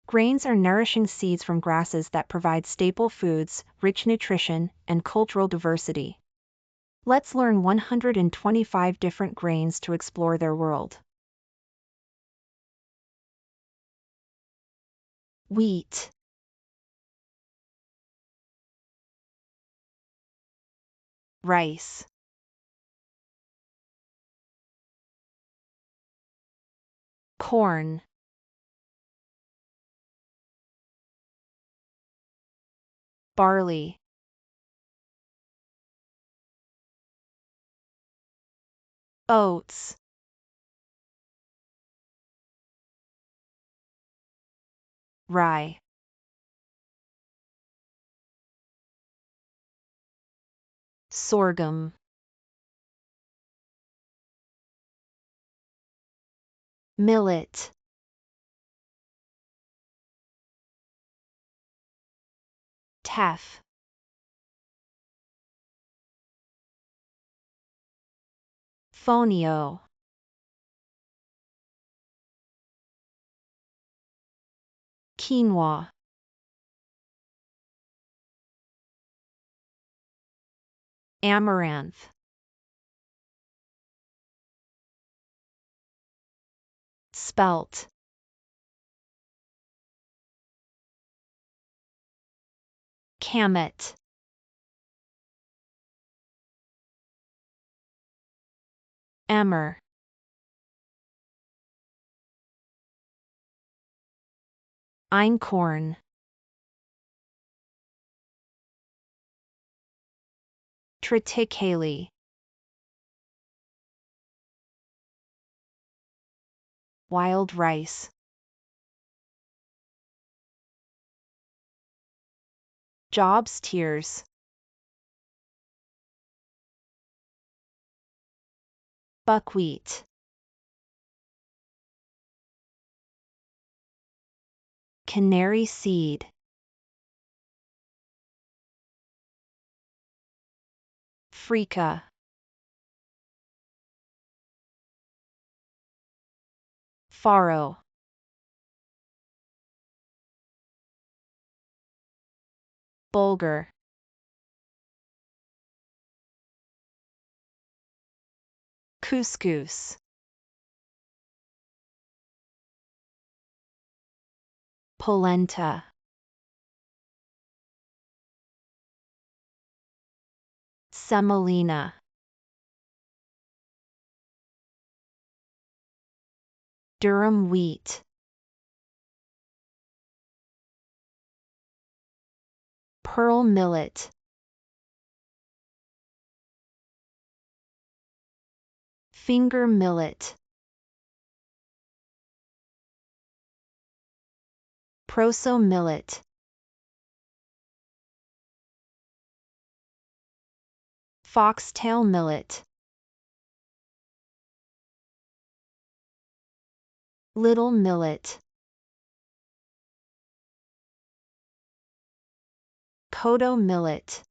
Grains are nourishing seeds from grasses that provide staple foods, rich nutrition, and cultural diversity. Let's learn 125 different grains to explore their world. Wheat. Rice. Corn. Barley. Oats. Rye. Sorghum. Millet. Teff. Fonio. Quinoa. Amaranth. Spelt. Kamut. Emmer. Einkorn. Triticale. Wild rice. Jobs tears. Buckwheat. Canary seed. Freekeh. Farro. Bulgur. Couscous. Polenta. Semolina. Durum wheat. Pearl millet. Finger millet. Proso millet. Foxtail millet. Little millet. Kodo millet.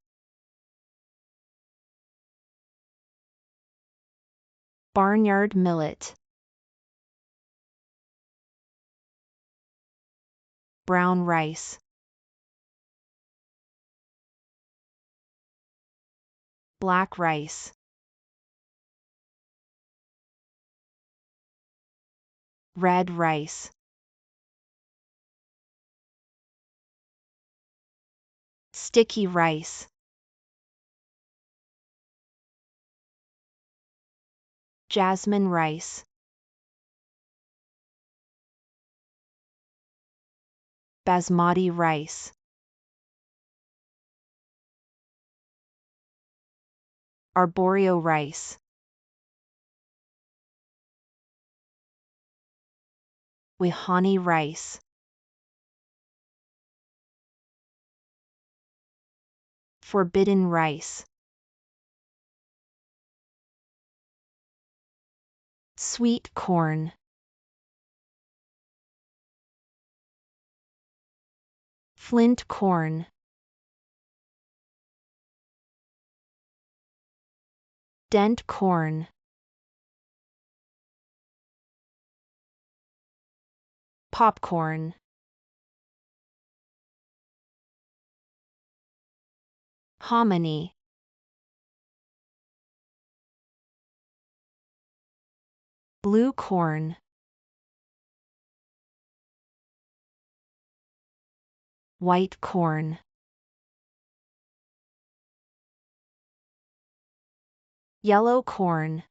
Barnyard millet. Brown rice. Black rice. Red rice. Sticky rice. Jasmine rice. Basmati rice. Arborio rice. Wehani rice. Forbidden rice. Sweet corn. Flint corn. Dent corn. Popcorn. Hominy. Blue corn. White corn. Yellow corn.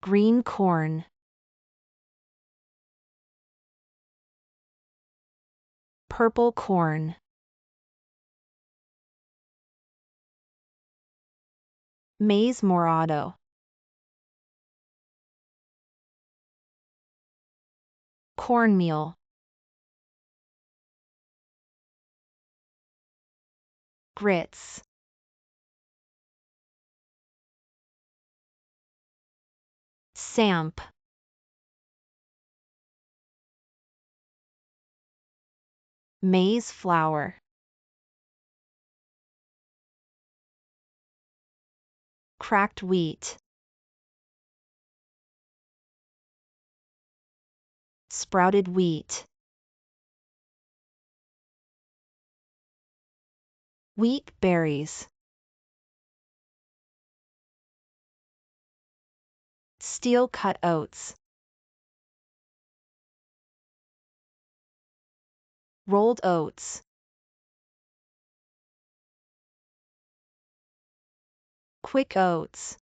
Green corn. Purple corn. Maize Morado. Cornmeal. Grits. Samp. Maize flour. Cracked wheat. Sprouted wheat. Wheat berries. Steel-cut oats. Rolled oats. Quick oats.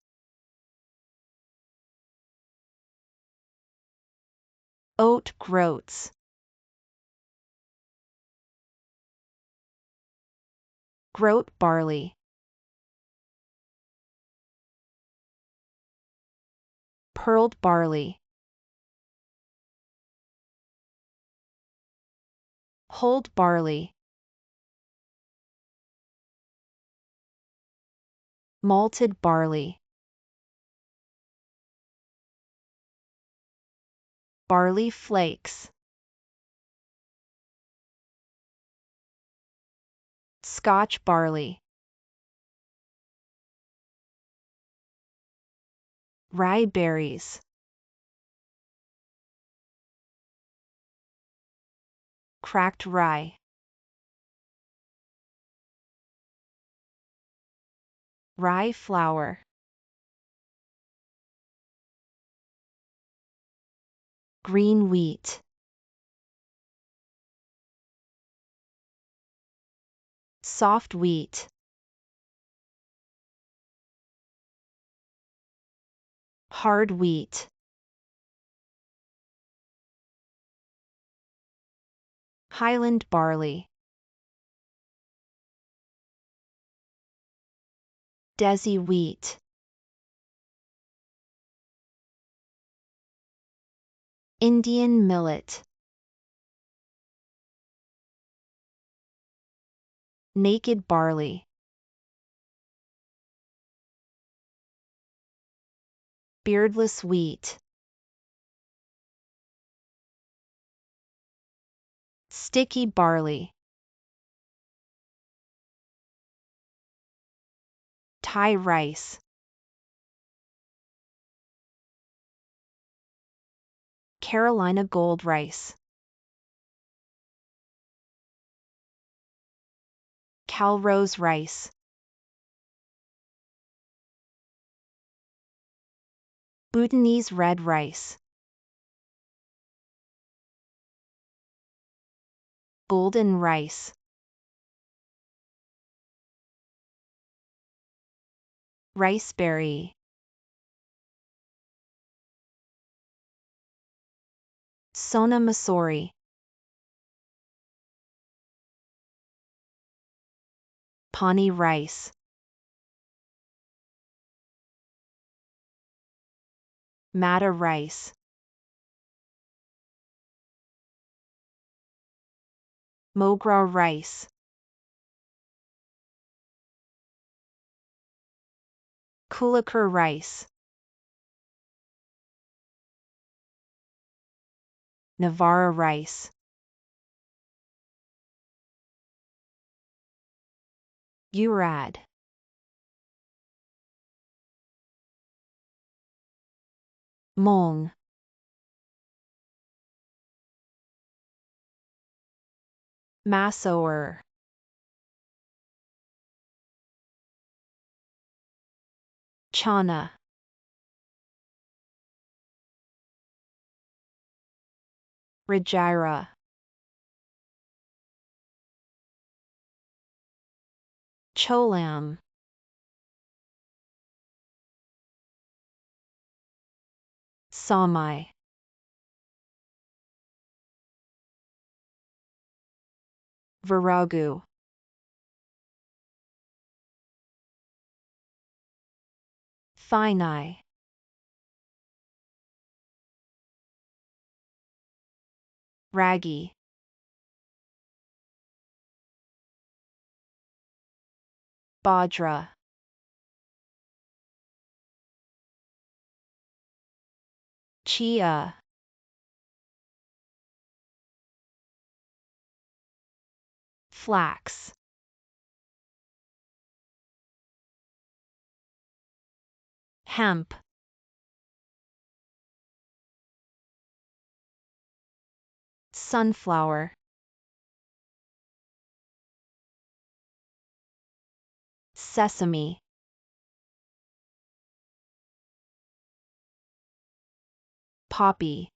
Oat groats. Groat barley. Pearled barley. Hulled barley. Malted barley. Barley flakes. Scotch barley. Rye berries. Cracked rye. Rye flour. Green wheat. Soft wheat. Hard wheat. Highland barley. Desi wheat. Indian millet. Naked barley. Beardless wheat. Sticky barley. Thai rice. Carolina gold rice. Calrose rice. Bhutanese red rice. Golden rice. Riceberry. Sona Masoori. Pawnee rice. Mata rice. Mogra rice. Kulakar rice. Navara rice. Urad. Mung. Masoor. Chana. Ragi. Cholam. Saamai. Viragu. Thinai. Ragi. Bajra. Chia. Flax. Hemp. Sunflower. Sesame. Poppy.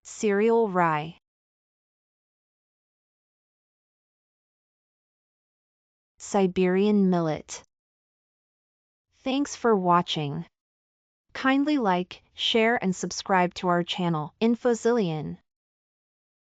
Cereal rye. Siberian millet. Thanks for watching. Kindly like, share and subscribe to our channel, Infozillion.